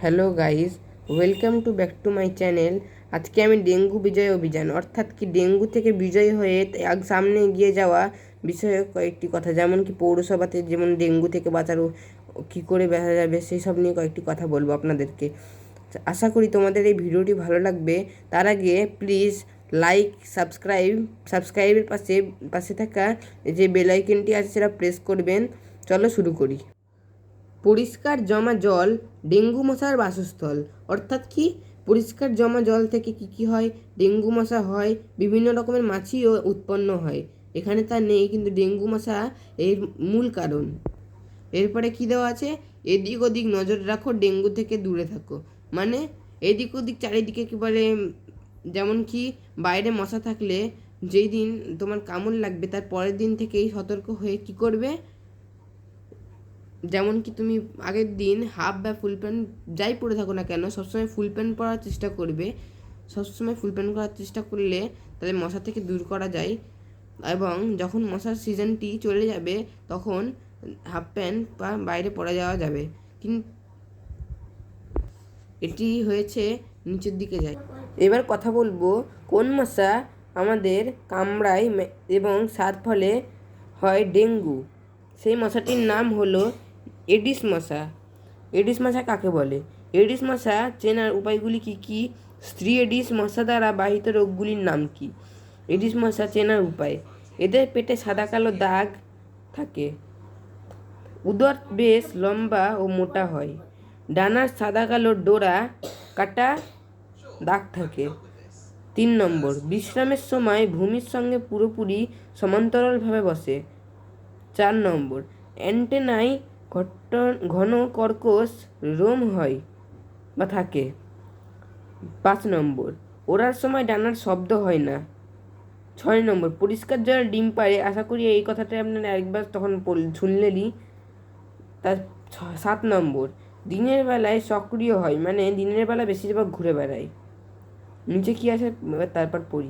Hello guys, welcome to back to my channel. আজকে আমি dengue বিজয় অভিযান অর্থাৎ কি ডেঙ্গু থেকে বিজয় হয়ে সামনে এগিয়ে যাওয়া বিষয়ে কয়েকটি কথা, যেমন কি পৌরসভাতে যেমন ডেঙ্গু থেকে বাঁচানো কী করে বাঁচা যাবে সেই সব নিয়ে কয়েকটি কথা বলবো আপনাদেরকে। আশা করি তোমাদের এই ভিডিওটি ভালো লাগবে। তার আগে প্লিজ লাইক, সাবস্ক্রাইবের পাশে থাকা যে বেল আইকনটি আছে সেটা প্রেস করবেন। চলো শুরু করি। পরিষ্কার জমা জল ডেঙ্গু মশার বাসস্থল। অর্থাৎ কি, পরিষ্কার জমা জল থেকে কি হয়, ডেঙ্গু মশা হয়, বিভিন্ন রকমের মাছিও উৎপন্ন হয়। এখানে তা নেই, কিন্তু ডেঙ্গু মশা এর মূল কারণ। এরপরে কি দেওয়া আছে, এদিক ওদিক নজর রাখো, ডেঙ্গু থেকে দূরে থাকো। মানে এদিক ওদিক চারিদিকে একেবারে, যেমন কি বাইরে মশা থাকলে যেই দিন তোমার কামড় লাগবে তার পরের দিন থেকেই সতর্ক হয়ে কি করবে, যেমন কি তুমি আগের দিন হাফ বা ফুল প্যান্ট যাই পরে থাকো না কেন, সবসময় ফুল প্যান্ট পরার চেষ্টা করবে। সবসময় ফুল প্যান্ট পরার চেষ্টা করলে তাদের মশা থেকে দূর করা যায়। এবং যখন মশার সিজনটি চলে যাবে তখন হাফ প্যান্ট বা বাইরে পরা যাওয়া যাবে। কিন্তু এটি হয়েছে নিচের দিকে যায়। এবার কথা বলবো কোন মশা আমাদের কামড়ায় এবং তার ফলে হয় ডেঙ্গু। সেই মশাটির নাম হলো এডিস মশা। এডিস মশা কাকে বলে? এডিস মশা চেনার উপায়গুলি কি কি? স্ত্রী এডিস মশা দ্বারা বাহিত রোগগুলির নাম কি? এডিস মশা চেনার উপায়: এদের পেটে সাদা কালো দাগ থাকে, উদর বেশ লম্বা ও মোটা হয়, ডানার সাদা কালো ডোরা কাটা দাগ থাকে। 3 নম্বর, বিশ্রামের সময় ভূমির সঙ্গে পুরোপুরি সমান্তরালভাবে বসে। 4 নম্বর, অ্যান্টেনায় ঘন কর্কশ রোম হয় বা থাকে। 5 নম্বর, ওড়ার সময় ডানার শব্দ হয় না। 6 নম্বর, পরিষ্কার জলে ডিম পাড়ে। আশা করি এই কথাটা আপনারা একবার তখন শুনলেনই। তার 7 নম্বর, দিনের বেলায় সক্রিয় হয়, মানে দিনের বেলা বেশিরভাগ ঘুরে বেড়ায়। নিচে কি আছে তারপর পড়ি।